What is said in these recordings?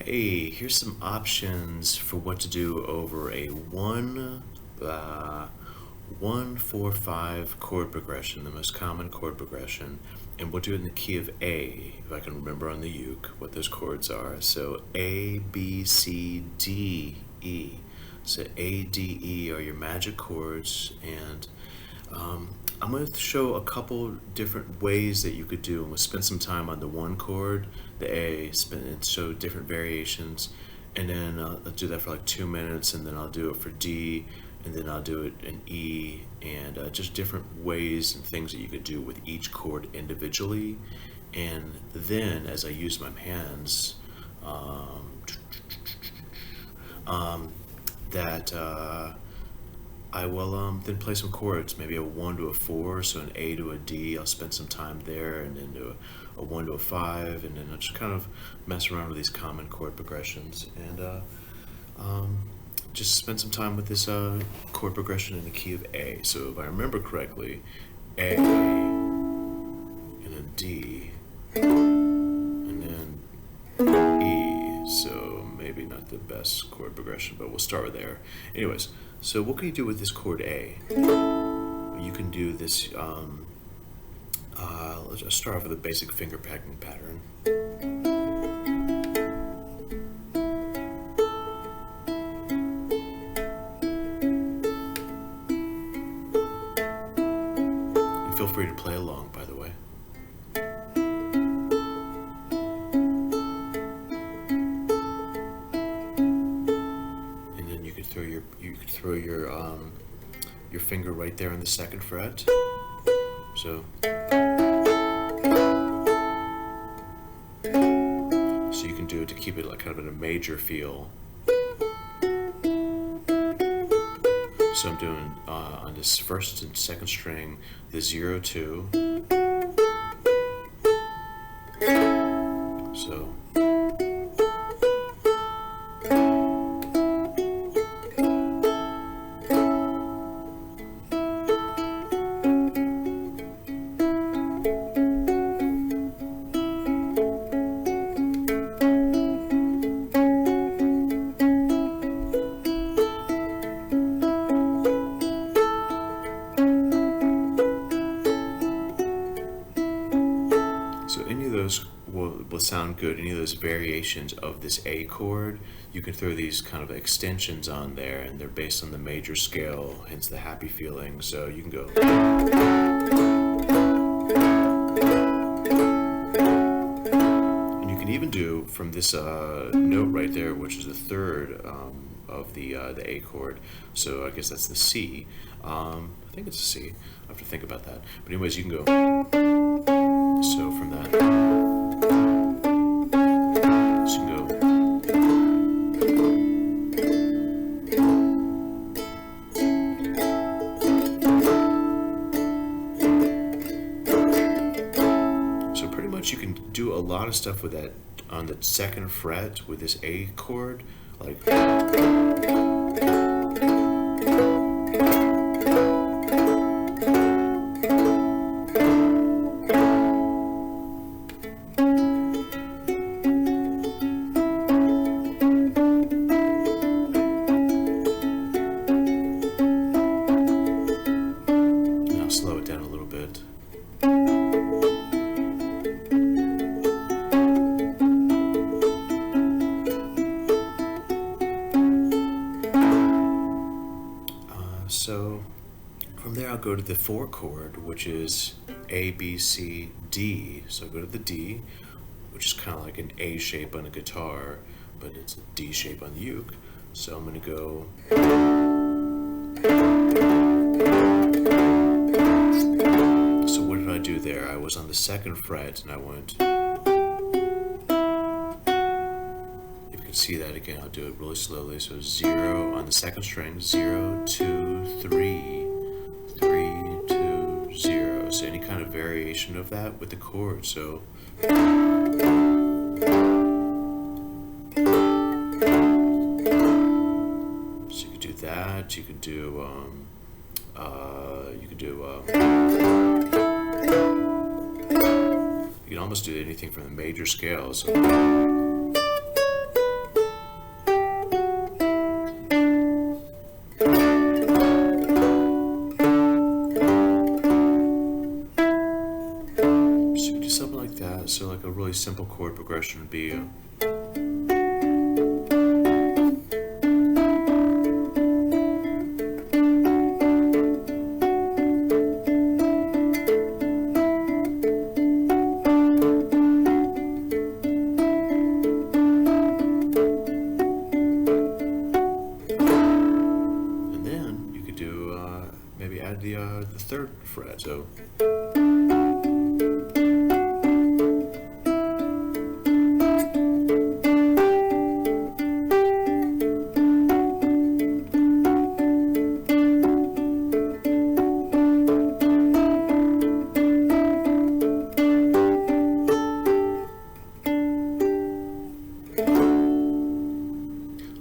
Hey, here's some options for what to do over a 1-4-5 chord progression, the most common chord progression. And we'll do it in the key of A, if I can remember on the uke what those chords are. So A, B, C, D, E. So A, D, E are your magic chords, and I'm going to show a couple different ways that you could do, and we'll spend some time on the one chord, the A, and show different variations, and then I'll do that for like 2 minutes, and then I'll do it for D, and then I'll do it in E, and just different ways and things that you could do with each chord individually. And then as I use my hands, that I will then play some chords, maybe a 1 to a 4, so an A to a D, I'll spend some time there, and then do a 1 to a 5, and then I'll just kind of mess around with these common chord progressions, and just spend some time with this chord progression in the key of A. So if I remember correctly, A, and then D, and then E, so maybe not the best chord progression, but we'll start with there. Anyways, so what can you do with this chord A? You can do this, let's just start off with a basic finger picking pattern. And feel free to play along, by the way. Throw your finger right there on the 2nd fret. So you can do it to keep it like kind of in a major feel. So I'm doing on this 1st and 2nd string the 0, 2. So any of those will sound good. Any of those variations of this A chord, you can throw these kind of extensions on there, and they're based on the major scale, hence the happy feeling. So you can go. And you can even do from this note right there, which is the 3rd of the A chord. So I guess that's the C. I think it's a C. I have to think about that. But anyways, you can go. So from that, so you can go. So pretty much you can do a lot of stuff with that on the 2nd fret with this A chord, like. Slow it down a little bit. So from there I'll go to the 4 chord, which is A, B, C, D. So I'll go to the D, which is kind of like an A shape on a guitar, but it's a D shape on the uke. So I'm going to go. So what did I do there? I was on the 2nd fret, and I went. If you can see that again, I'll do it really slowly. So 0 on the 2nd string, 0, 2, 3, 3, 2, 0. So any kind of variation of that with the chord. So. So you could do that. You could do. You can almost do anything from the major scales. So simple chord progression would be and then you could do maybe add the third fret. So.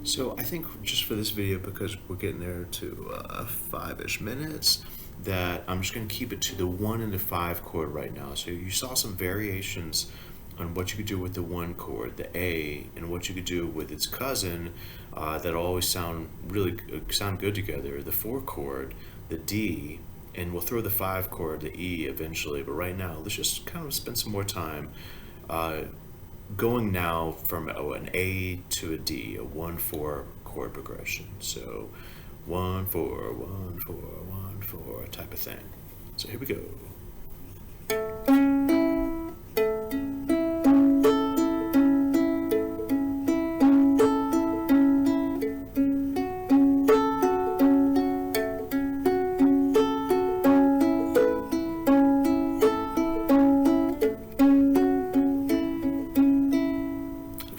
So I think just for this video, because we're getting there to 5-ish minutes, that I'm just going to keep it to the 1 and the 5 chord right now. So you saw some variations on what you could do with the 1 chord, the A, and what you could do with its cousin that always sound good together, the 4 chord, the D, and we'll throw the 5 chord, the E, eventually. But right now, let's just kind of spend some more time going now from an A to a D, a 1-4 chord progression. So 1-4, 1-4, 1-4 type of thing. So here we go.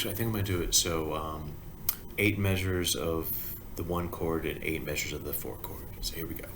I think I'm going to do it so 8 measures of the 1 chord and 8 measures of the 4 chord. So here we go.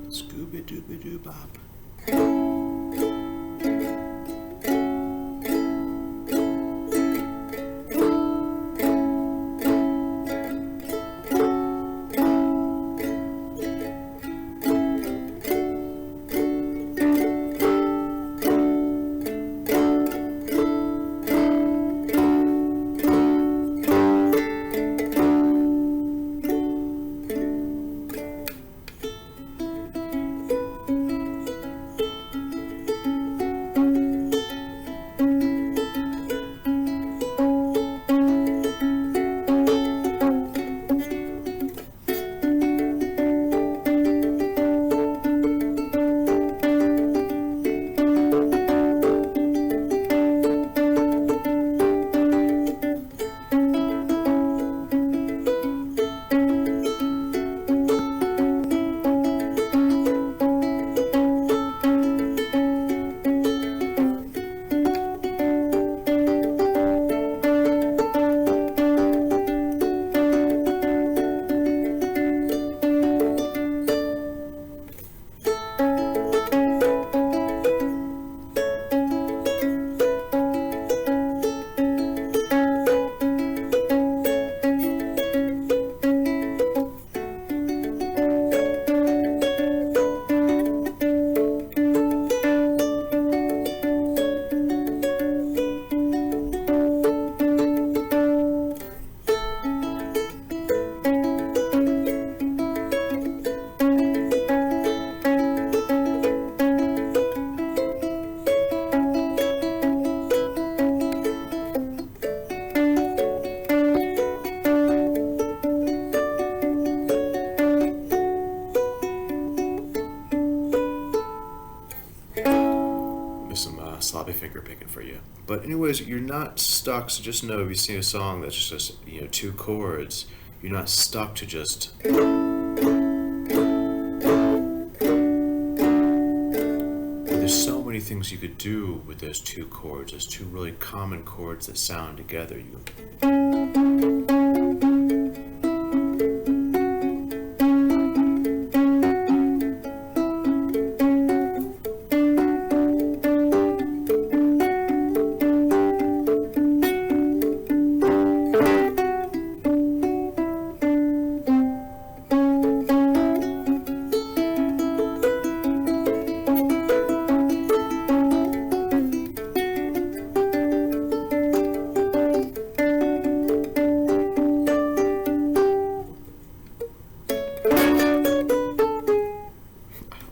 Scooby-Dooby-Doo-Bop. finger picking for you. But anyways, you're not stuck, so just know if you sing a song that's just, you know, 2 chords, you're not stuck to just... There's so many things you could do with those 2 chords, those 2 really common chords that sound together.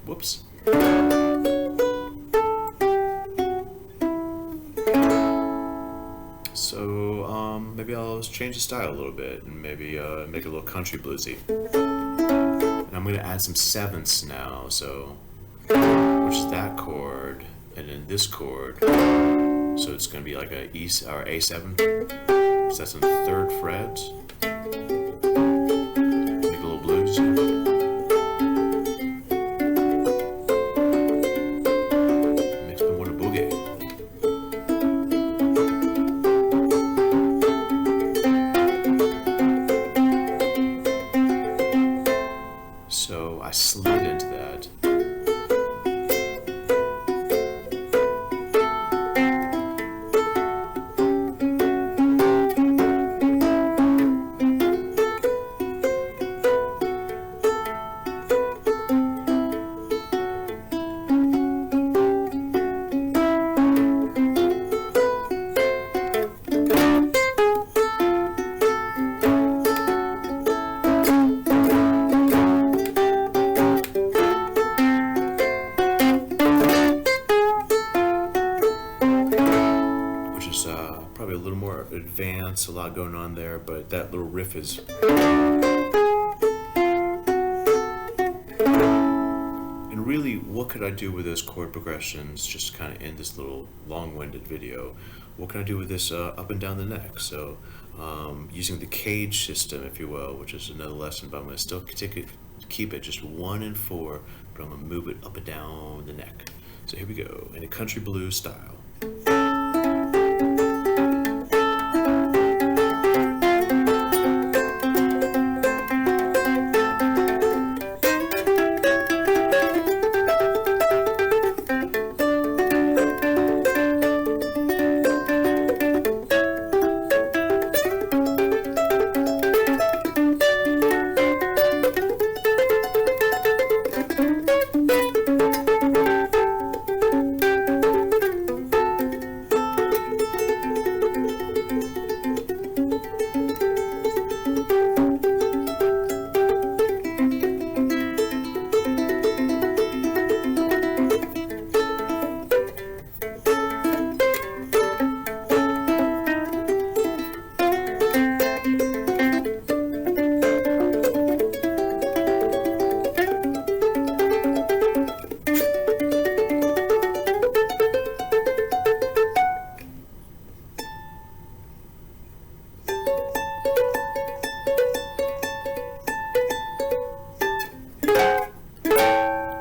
Whoops. So maybe I'll change the style a little bit and maybe make it a little country bluesy. And I'm going to add some 7ths now, so which is that chord and then this chord. So it's going to be like a E or A7. So that's on the 3rd fret. Make a little blues. So I slid into that. Probably a little more advanced, a lot going on there, but that little riff is... And really, what could I do with those chord progressions, just to kind of end this little long-winded video? What can I do with this up and down the neck? So using the cage system, if you will, which is another lesson, but I'm going to still keep it just 1 and 4, but I'm going to move it up and down the neck. So here we go, in a country blues style.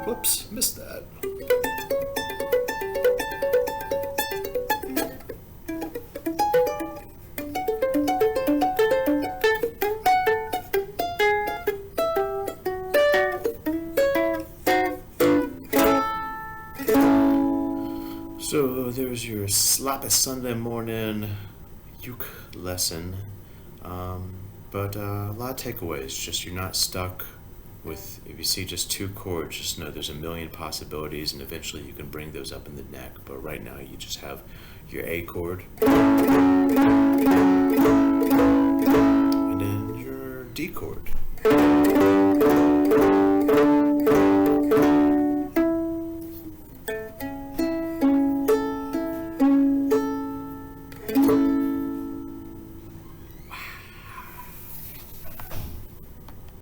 Whoops, missed that. So there's your sloppy Sunday morning uke lesson, but a lot of takeaways. Just you're not stuck with, if you see just 2 chords, just know there's a million possibilities, and eventually you can bring those up in the neck. But right now you just have your A chord and then your D chord.